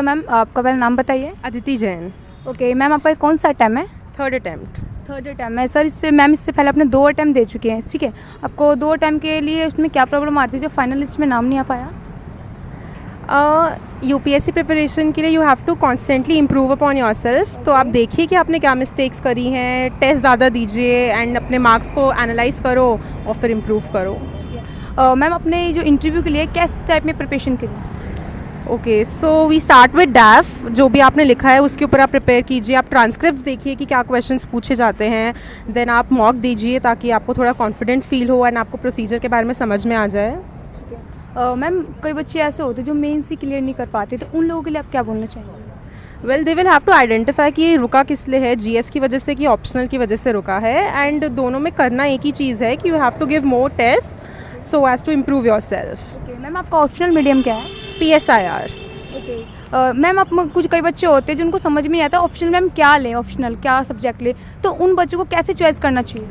Hello ma'am, आपका पहला नाम बताइए। अदिति जैन। ओके मैम, आपका कौन सा अटैम्प्ट है? Third attempt. थर्ड अटैम्प्ट है सर। इससे पहले आपने 2 अटैम्प्ट दे चुके हैं, ठीक है। आपको 2 अटैम्प्ट के लिए उसमें क्या प्रॉब्लम आती है जो फाइनल लिस्ट में नाम नहीं आ पाया? यूपीएससी प्रिपरेशन के लिए you have to constantly improve upon yourself. तो आप देखिए कि आपने क्या मिस्टेक्स करी हैं, टेस्ट ज़्यादा दीजिए एंड अपने मार्क्स को एनालाइज करो और फिर इम्प्रूव करो। मैम, अपने जो इंटरव्यू के लिए किस टाइप में प्रिपरेशन करी? Okay, so we start with DAF. जो भी आपने लिखा है उसके ऊपर आप प्रिपेयर कीजिए। आप ट्रांसक्रिप्ट्स देखिए कि क्या क्वेश्चंस पूछे जाते हैं, देन आप मॉक दीजिए ताकि आपको थोड़ा कॉन्फिडेंट फील हो एंड आपको प्रोसीजर के बारे में समझ में आ जाए। मैम, कई बच्चे ऐसे होते हैं जो मेंस ही क्लियर नहीं कर पाते, तो उन लोगों के लिए आप क्या बोलना चाहेंगे? Well, they will have to identify कि ये रुका किस लिए है, जीएस की वजह से कि ऑप्शनल की वजह से रुका है। एंड दोनों में करना एक ही चीज़ है कि you have to give more test so as to improve yourself. Okay ma'am, आपका ऑप्शनल मीडियम क्या है? PSIR। ओके मैम, आप कुछ कई बच्चे होते हैं जिनको समझ में नहीं आता ऑप्शनल मैम क्या लें, ऑप्शनल क्या सब्जेक्ट लें, तो उन बच्चों को कैसे चॉइस करना चाहिए?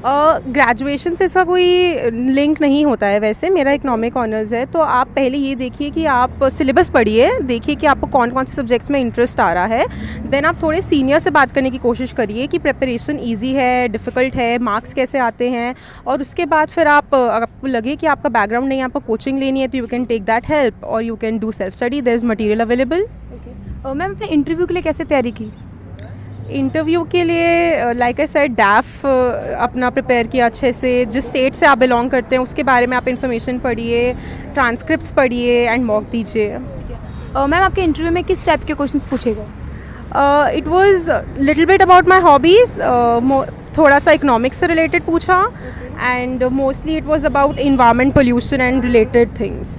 ग्रेजुएशन से इसका कोई लिंक नहीं होता है। वैसे मेरा इकोनॉमिक ऑनर्स है, तो आप पहले ये देखिए कि आप सिलेबस पढ़िए, देखिए कि आपको कौन कौन से सब्जेक्ट्स में इंटरेस्ट आ रहा है। देन आप थोड़े सीनियर से बात करने की कोशिश करिए कि प्रिपरेशन इजी है, डिफ़िकल्ट है, मार्क्स कैसे आते हैं। और उसके बाद फिर आपको लगे कि आपका बैकग्राउंड नहीं है, आपको कोचिंग लेनी है, तो you can take that help और you can do self study. There is material available. Okay ma'am, अपने इंटरव्यू के लिए कैसे तैयारी की? इंटरव्यू के लिए लाइक आई सेड डैफ अपना प्रिपेयर किया अच्छे से। जिस स्टेट से आप बिलोंग करते हैं उसके बारे में आप इन्फॉर्मेशन पढ़िए, ट्रांसक्रिप्ट्स पढ़िए एंड मॉक दीजिए। मैम, आपके इंटरव्यू में किस टाइप के क्वेश्चंस पूछे गए? It was little bit about my hobbies. थोड़ा सा इकोनॉमिक्स से रिलेटेड पूछा and mostly it was about environment, pollution and related things.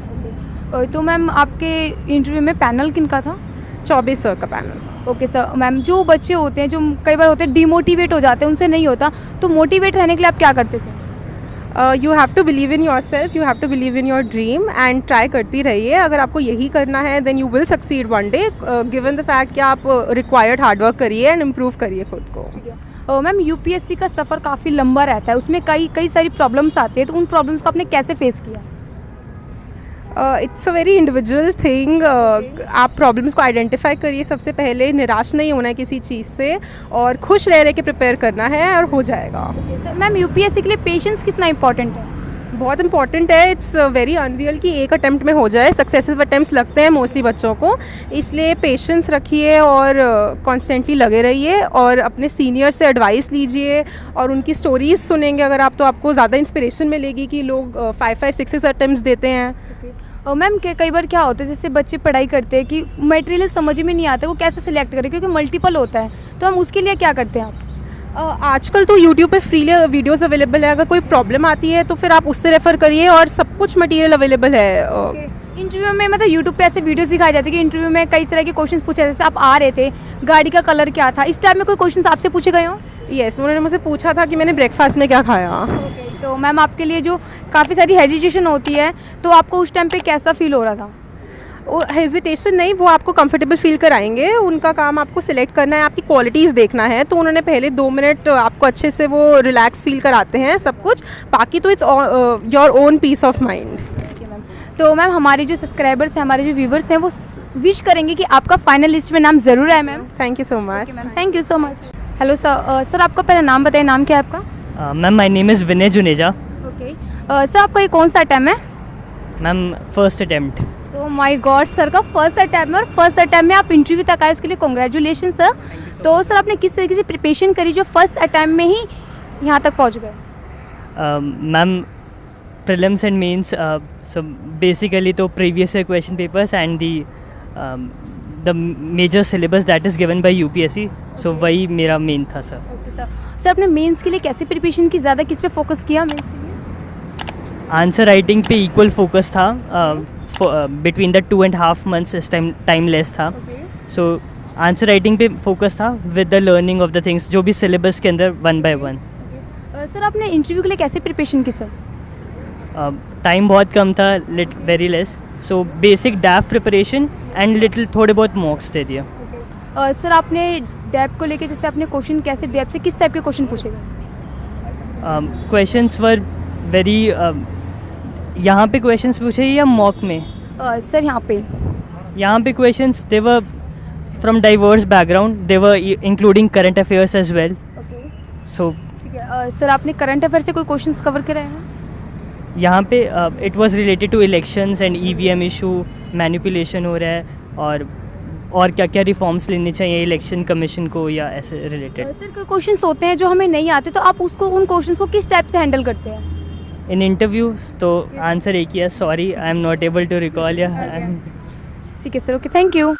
तो मैम, आपके इंटरव्यू में पैनल किन का था? चौबे सर का पैनल। Okay sir. मैम, जो बच्चे होते हैं जो कई बार होते हैं डिमोटिवेट हो जाते हैं, उनसे नहीं होता, तो मोटिवेट रहने के लिए आप क्या करते थे? You have to believe in yourself, you have to believe in your dream and try करती रहिए। अगर आपको यही करना है then you will succeed one day, given the fact कि आप रिक्वायर्ड हार्डवर्क करिए एंड इम्प्रूव करिए खुद को। मैम, यूपीएससी का सफ़र काफ़ी लंबा रहता है, उसमें कई सारी प्रॉब्लम्स आती है, तो उन प्रॉब्लम्स को आपने कैसे फेस किया? It's a very individual thing. आप प्रॉब्लम्स को आइडेंटिफाई करिए सबसे पहले, निराश नहीं होना है किसी चीज़ से और खुश रह के प्रिपेयर करना है और हो जाएगा। सर मैम, यूपीएससी के लिए पेशेंस कितना इंपॉर्टेंट है? बहुत इंपॉर्टेंट है। इट्स वेरी अनरियल कि एक अटैम्प्ट में हो जाए। सक्सेसिव अटैम्प्ट्स लगते हैं मोस्टली बच्चों को, इसलिए पेशेंस रखिए और कॉन्स्टेंटली लगे रहिए और अपने सीनियर से एडवाइस लीजिए और उनकी स्टोरीज़ सुनेंगे अगर आप, तो आपको ज़्यादा इंस्पिरेशन मिलेगी कि लोग 5-5, 6 अटैम्प्ट्स देते हैं। मैम, कई बार क्या होता है, जैसे बच्चे पढ़ाई करते हैं कि मटेरियल समझ में नहीं आता, वो कैसे सिलेक्ट करें क्योंकि मल्टीपल होता है, तो हम उसके लिए क्या करते हैं आप? आजकल तो YouTube पे फ्री वीडियोस अवेलेबल है। अगर कोई प्रॉब्लम आती है तो फिर आप उससे रेफ़र करिए और सब कुछ मटेरियल अवेलेबल है। इंटरव्यू में मतलब यूट्यूब पे ऐसे वीडियोस दिखाए जाते हैं कि इंटरव्यू में कई तरह के क्वेश्चंस पूछे, जैसे आप आ रहे थे, गाड़ी का कलर क्या था, इस टाइप में कोई क्वेश्चंस आपसे पूछे गए हो? यस, उन्होंने मुझसे पूछा था कि मैंने ब्रेकफास्ट में क्या खाया। तो मैम, आपके लिए जो काफ़ी सारी हेजिटेशन होती है, तो आपको उस टाइम पे कैसा फील हो रहा था? वो हेजिटेशन नहीं, वो आपको कंफर्टेबल फील कराएंगे। उनका काम आपको सिलेक्ट करना है, आपकी क्वालिटीज़ देखना है, तो उन्होंने पहले 2 मिनट आपको अच्छे से वो रिलैक्स फील कराते हैं सब कुछ। बाकी तो it's your own piece of mind. ठीक है मैम। तो मैम, हमारे जो सब्सक्राइबर्स हैं, हमारे जो व्यूवर्स हैं, वो विश करेंगे कि आपका फाइनल लिस्ट में नाम ज़रूर आए ma'am. Thank you so much. Ma'am, thank you so much. Hello sir. Sir, आपका पहला नाम बताइए, नाम क्या है आपका? Ma'am, my name is Vinay Juneja. Okay sir, आपका ये कौन सा अटैम्प्ट है? Ma'am, first attempt. तो माय गॉड, सर का फर्स्ट अटैम्प्ट है और फर्स्ट अटैम्प्ट में आप इंटरव्यू तक आए, उसके लिए कॉन्ग्रेचुलेशन सर। तो सर, आपने किस तरीके से प्रिपरेशन करी जो फर्स्ट अटैम्प्ट में ही यहाँ तक पहुँच गए? Ma'am, prelims and mains, so basically तो previous year question papers and the major syllabus that is given by UPSC, so वही मेरा मेन था सर। Okay sir. सर, आपने मेंस के लिए कैसे प्रिपरेशन की, ज़्यादा किस पे फोकस किया मेंस के लिए? आंसर राइटिंग पे इक्वल फोकस था। बिटवीन द 2.5 months इस टाइम लेस था, सो आंसर राइटिंग पे फोकस था with the learning of the things जो भी सिलेबस के अंदर 1 by 1। सर, आपने इंटरव्यू के लिए कैसे प्रिपरेशन की सर? टाइम बहुत कम था, very less, so basic डैफ preparation and little थोड़े बहुत मॉक्स दे दिया। सर, आपने डेप को लेके, जैसे आपने क्वेश्चन कैसे, डेप से किस टाइप के क्वेश्चन पूछे गए? क्वेश्चंस वर वेरी यहाँ पे क्वेश्चंस पूछे या मॉक में? सर, यहाँ पे यहाँ पे questions they were from diverse background, they were including current affairs as well. Okay, so ठीक है. सर आपने करंट अफेयर से कोई क्वेश्चंस कवर करे हैं? यहाँ पे it was related to elections and EVM issue, manipulation हो रहा है और क्या क्या रिफॉर्म्स लेने चाहिए इलेक्शन कमीशन को या ऐसे रिलेटेड. सर कोई क्वेश्चंस होते हैं जो हमें नहीं आते, तो आप उसको उन क्वेश्चंस को किस टाइप से हैंडल करते हैं? इन इंटरव्यूज तो आंसर एक ही है, sorry I am not able to recall. या ठीक है सर, ओके, थैंक यू.